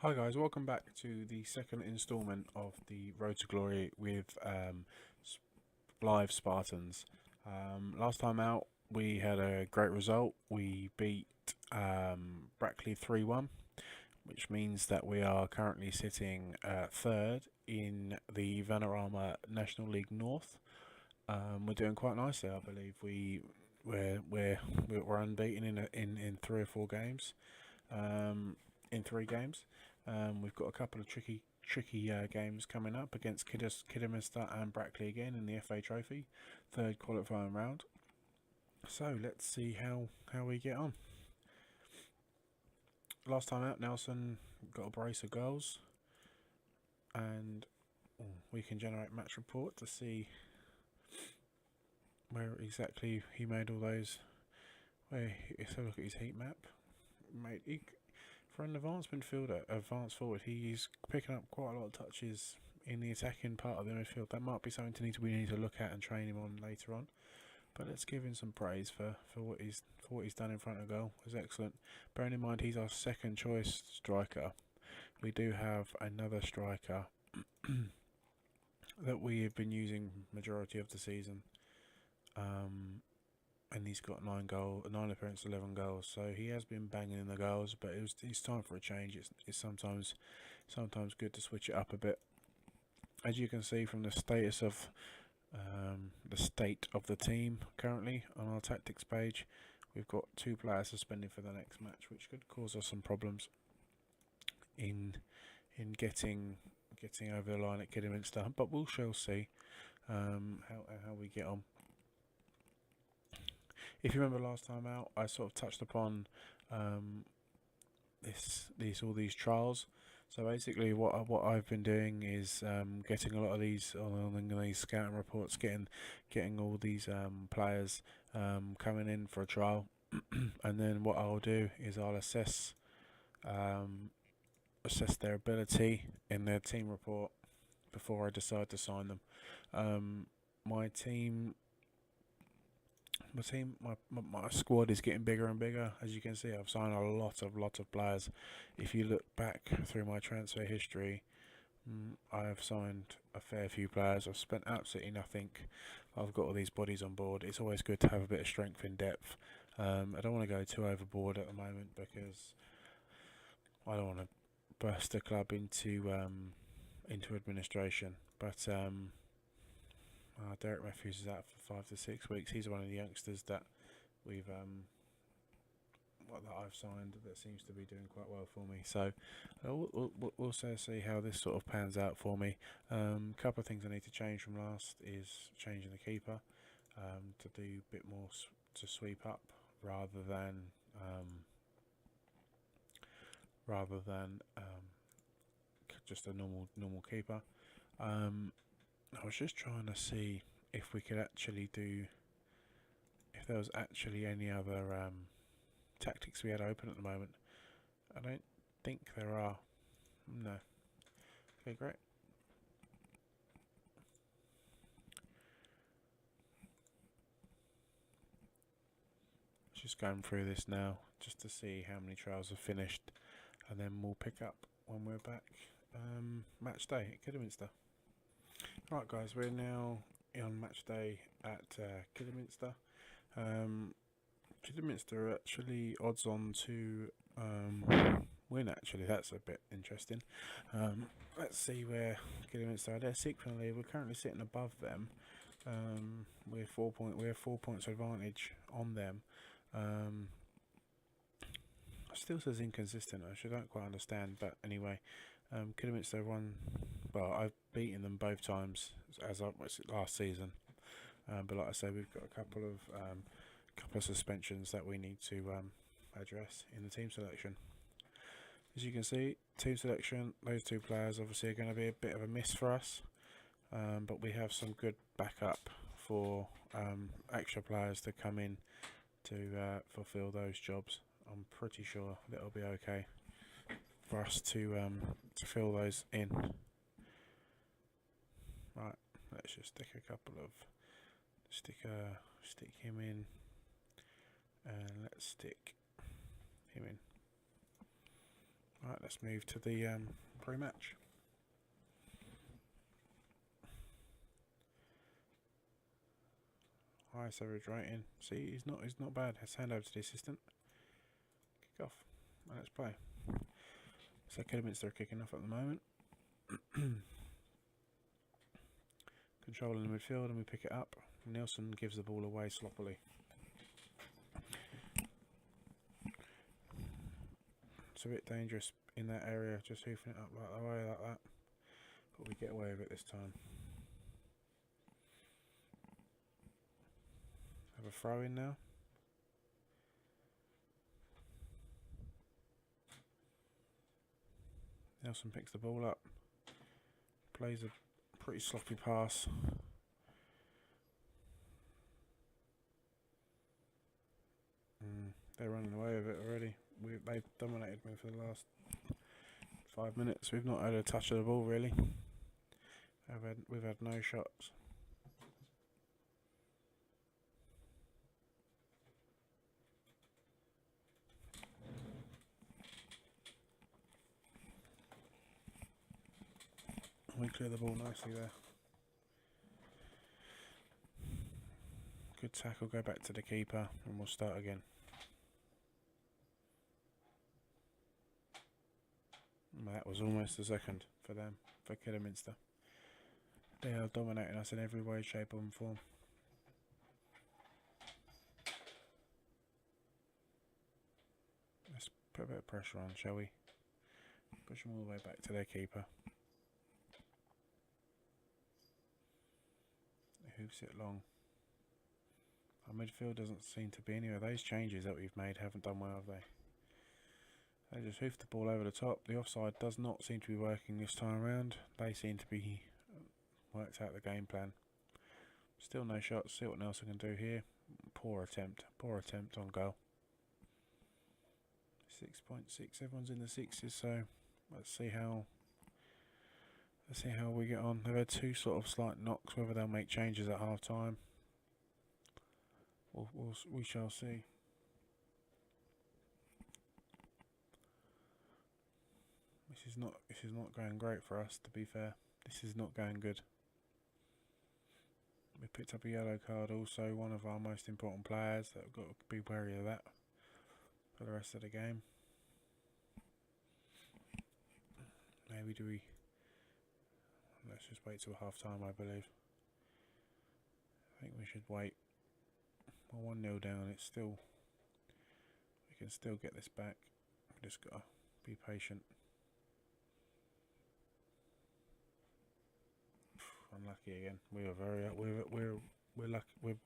Hi guys, welcome back to the second instalment of the Road to Glory with Blyth Spartans. Last time out, we had a great result. We beat Brackley 3-1, which means that we are currently sitting third in the Vanarama National League North. We're doing quite nicely, I believe. We're unbeaten in 3 or 4 games. In 3 games. We've got a couple of tricky games coming up against Kidderminster and Brackley again in the FA Trophy, third qualifying round. So let's see how we get on. Last time out, Nelson got a brace of goals, and we can generate match report to see where exactly he made all those. Let's have a look at his heat map. For an advanced midfielder, advanced forward, he's picking up quite a lot of touches in the attacking part of the midfield. That might be something we need to look at and train him on later on. But let's give him some praise for what he's done in front of goal. It was excellent. Bearing in mind he's our second choice striker. We do have another striker that we have been using majority of the season. And he's got 9 appearances, 11 goals. So he has been banging in the goals, but it's time for a change. It's sometimes good to switch it up a bit. As you can see from the status of the state of the team currently on our tactics page, we've got 2 players suspended for the next match, which could cause us some problems in getting over the line at Kidderminster. But we shall see how we get on. If you remember last time out, I sort of touched upon all these trials. So basically, what I've been doing is getting a lot of these on these scouting reports, getting all these players coming in for a trial, and then what I'll do is I'll assess their ability in their team report before I decide to sign them. My squad is getting bigger and bigger. As you can see, I've signed a lot of players. If you look back through my transfer history, I have signed a fair few players. I've spent absolutely nothing. I've got all these bodies on board. It's always good to have a bit of strength in depth. I don't want to go too overboard at the moment because I don't want to burst the club into administration. But Derek Matthews is out for 5 to 6 weeks. He's one of the youngsters that I've signed that seems to be doing quite well for me. So we'll also see how this sort of pans out for me. Couple of things I need to change from last is changing the keeper to do a bit more to sweep up rather than just a normal keeper. I was just trying to see if we could actually if there was actually any other tactics we had open at the moment. I don't think there are. No. Okay, great. Just going through this now, just to see how many trials have finished, and then we'll pick up when we're back. Match day at Kidderminster. Right, guys, we're now on match day at Kidderminster. Kidderminster are actually odds on to win. Actually, that's a bit interesting. Let's see where Kidderminster are. They're sixth in the league. We're currently sitting above them. We have 4 points advantage on them. Still says inconsistent, which I don't quite understand. But anyway, Kidderminster won. Well, I've beaten them both times as last season. But like I say, we've got a couple of suspensions that we need to address in the team selection. As you can see, team selection, those 2 players obviously are going to be a bit of a miss for us, but we have some good backup for extra players to come in to fulfill those jobs. I'm pretty sure that it'll be okay for us to fill those in. Right, let's just stick him in, and let's stick him in. Right, let's move to the pre-match. Highest average rating. See, he's not bad. Let's hand over to the assistant. Kick off. Right, let's play. So Kidderminster are kicking off at the moment. Control in the midfield, and we pick it up. Nielsen gives the ball away sloppily. It's a bit dangerous in that area, just hoofing it up like that. But we get away with it this time. Have a throw in now. Nelson picks the ball up. Plays a pretty sloppy pass. They're running away with it already. They've dominated me for the last 5 minutes. We've not had a touch of the ball really. We've had no shots. We clear the ball nicely there. Good tackle, go back to the keeper, and we'll start again. That was almost a second for them, for Kidderminster. They are dominating us in every way, shape and form. Let's put a bit of pressure on, shall we? Push them all the way back to their keeper. Hoofs it long. Our midfield doesn't seem to be any of those changes that we've made haven't done well, have they? They just hoofed the ball over the top. The offside does not seem to be working this time around. They seem to be worked out the game plan. Still no shots. See what Nelson can do here. Poor attempt on goal. 6.6. Everyone's in the sixes, so let's see how we get on. They've had 2 sort of slight knocks. Whether they'll make changes at half time, we shall see. This is not going great for us, to be fair. This is not going good. We picked up a yellow card also, one of our most important players. That we've got to be wary of that for the rest of the game. Maybe let's just wait till half time, I believe. I think we should wait. We're 1-0 down, we can still get this back. We just gotta be patient. Unlucky again. We are we're lucky. We're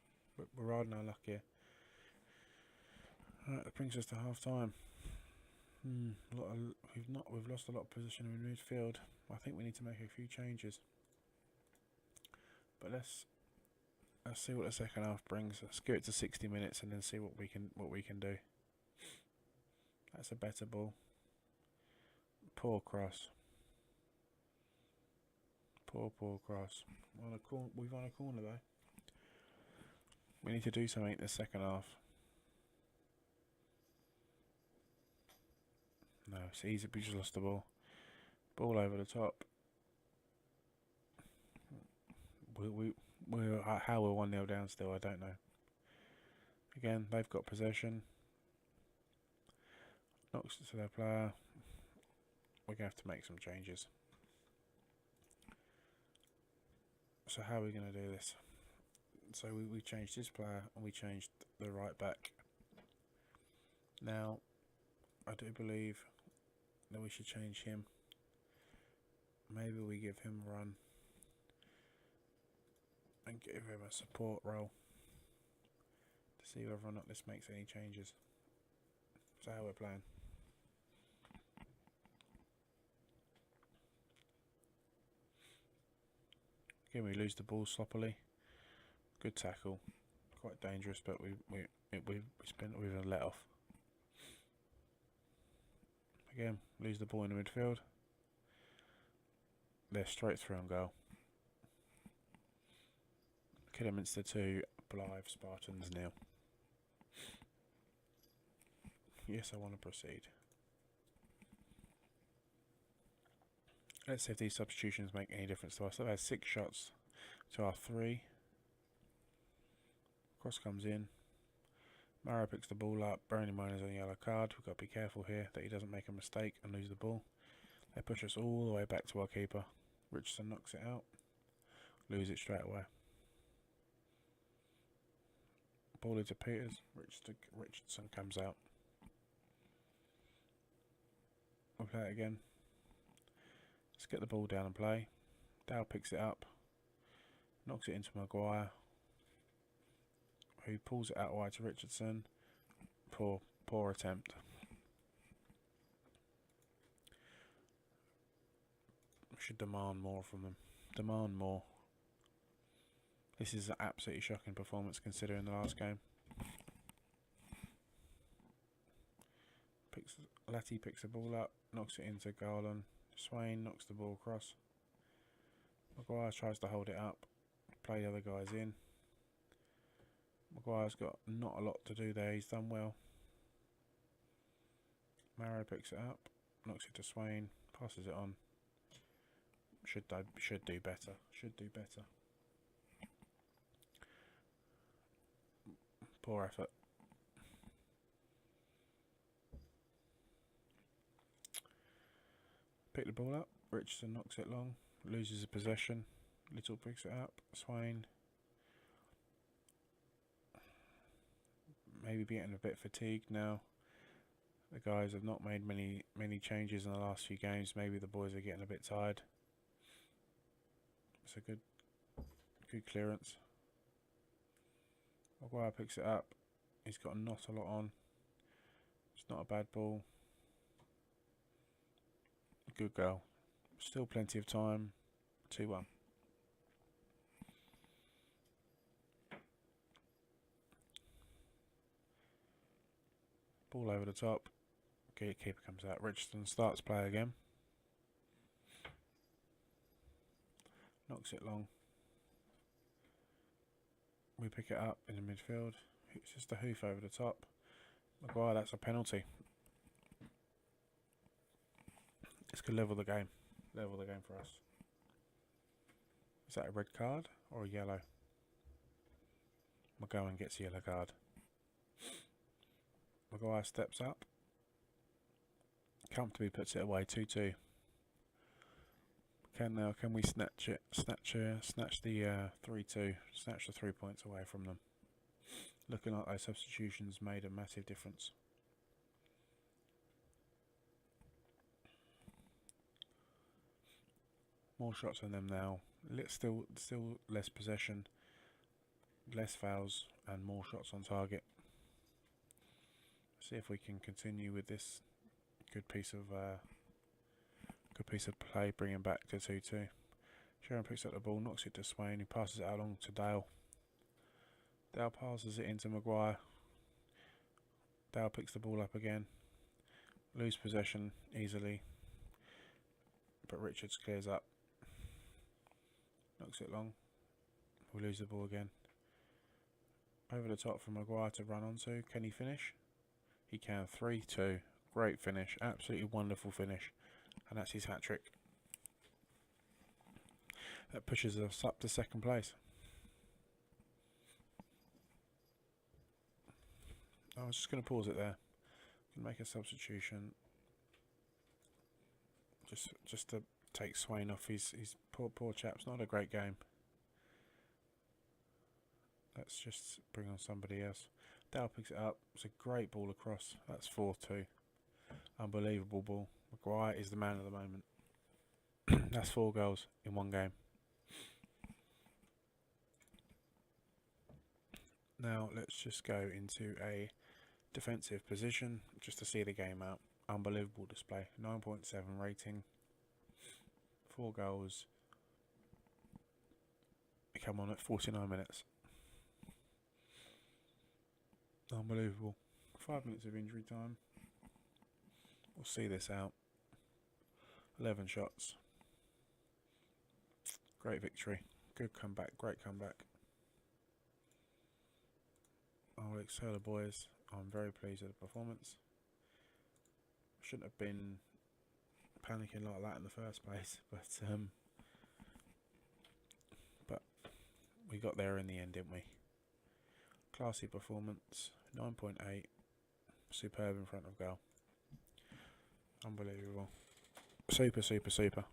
riding our luck here. Right, that brings us to half time. We've lost a lot of position in midfield. I think we need to make a few changes. But let's see what the second half brings. Let's give it to 60 minutes and then see what we can do. That's a better ball. Poor cross. Poor cross. We've won a corner though. We need to do something in the second half. No, it's easy. We just lost the ball. Ball over the top. How we're 1-0 down still, I don't know. Again, they've got possession. Knocks it to their player. We're going to have to make some changes. So how are we going to do this? So we changed this player and we changed the right back. Now, I do believe that we should change him. Maybe we give him a run and give him a support role to see whether or not this makes any changes. So how we're playing. Again, we lose the ball sloppily. Good tackle, quite dangerous, but we've a let off. Again, lose the ball in the midfield. They're straight through on goal. Kidderminster 2, Blyth Spartans 0. Yes, I want to proceed. Let's see if these substitutions make any difference to us. I've had 6 shots to our 3. Cross comes in. Mara picks the ball up. Bearing in mind he's on a yellow card. We've got to be careful here that he doesn't make a mistake and lose the ball. They push us all the way back to our keeper. Richardson knocks it out. Lose it straight away. Ball into Peters. Richardson comes out. We'll play it again. Let's get the ball down and play. Dow picks it up. Knocks it into Maguire, who pulls it out wide to Richardson. Poor attempt. Should demand more from them. Demand more. This is an absolutely shocking performance considering the last game. Letty picks the ball up, knocks it into Garland. Swain knocks the ball across. Maguire tries to hold it up, play the other guys in. Maguire's got not a lot to do there, he's done well. Marrow picks it up, knocks it to Swain, passes it on. Should do better. Poor effort. Pick the ball up. Richardson knocks it long. Loses the possession. Little picks it up. Swain. Maybe getting a bit fatigued now. The guys have not made many changes in the last few games. Maybe the boys are getting a bit tired. It's a good clearance. Maguire picks it up. He's got not a lot on. It's not a bad ball. Good goal. Still plenty of time. 2-1. Ball over the top. Keeper comes out. Richardson starts play again. Knocks it long. We pick it up in the midfield. It's just a hoof over the top. Maguire, that's a penalty. This could level the game. Level the game for us. Is that a red card or a yellow? McGowan gets a yellow card. Maguire steps up. Comfortably puts it away. 2-2. Can we snatch it? Snatch the 3-2. Snatch the 3 points away from them. Looking like those substitutions made a massive difference. More shots on them now. Still less possession, less fouls, and more shots on target. See if we can continue with this good piece of play, bringing back to 2-2. Sharon picks up the ball, knocks it to Swain, who passes it out along to Dale. Dale passes it into Maguire. Dale picks the ball up again. Lose possession easily, but Richards clears up. Knocks it long. We lose the ball again. Over the top for Maguire to run onto. Can he finish? He can. 3-2. Great finish. Absolutely wonderful finish. And that's his hat-trick. That pushes us up to second place. I was just going to pause it there. Can make a substitution. Just to take Swain off. He's poor chap's not a great game. Let's just bring on somebody else. Dow picks it up. It's a great ball across. That's 4-2. Unbelievable ball. Maguire is the man at the moment. That's 4 goals in one game. Now let's just go into a defensive position just to see the game out. Unbelievable display. 9.7 rating. 4 goals. We come on at 49 minutes. Unbelievable. 5 minutes of injury time. We'll see this out. 11 shots. Great victory. Good comeback. Great comeback. I'll excel the boys. I'm very pleased with the performance. Shouldn't have been panicking like that in the first place. But we got there in the end, didn't we? Classy performance, 9.8, superb in front of goal. Unbelievable. Super, super, super.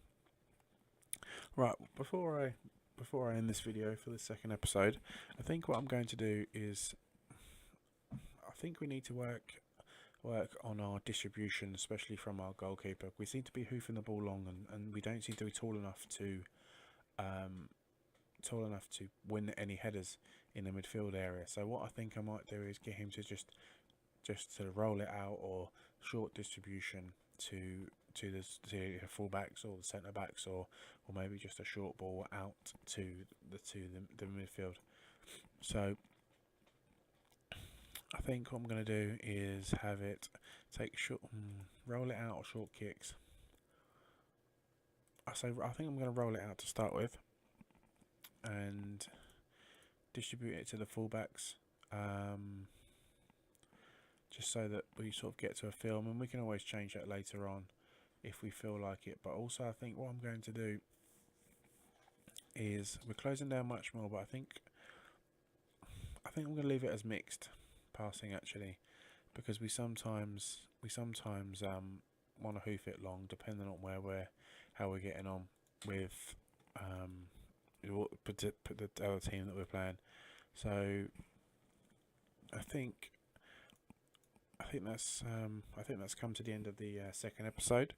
Right, before I end this video for the second episode, I think what I'm going to do is, I think we need to work on our distribution, especially from our goalkeeper. We seem to be hoofing the ball long, and we don't seem to be tall enough to win any headers in the midfield area. So what I think I might do is get him to just sort of roll it out, or short distribution to the fullbacks or the centre backs, or maybe just a short ball out to the midfield. So I think what I'm going to do is have it take roll it out, or short kicks. I think I'm going to roll it out to start with, and distribute it to the fullbacks, just so that we sort of get to a film, and we can always change that later on if we feel like it. But also, I think what I'm going to do is, we're closing down much more, but I think I'm going to leave it as mixed passing, actually, because we sometimes want to hoof it long, depending on how we're getting on with the other team that we're playing. So I think that's come to the end of the second episode.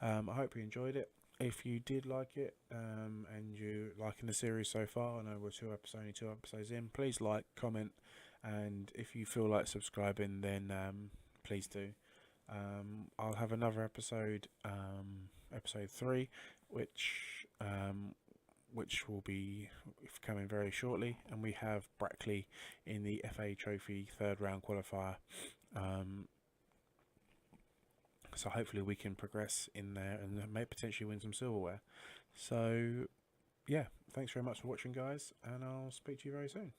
I hope you enjoyed it. If you did like it, and you're liking the series so far, I know we're only two episodes in, please like, comment, and if you feel like subscribing, then please do. I'll have another episode, episode 3, which will be coming very shortly, and we have Brackley in the FA Trophy third round qualifier. So hopefully we can progress in there and may potentially win some silverware. So yeah, thanks very much for watching, guys, and I'll speak to you very soon.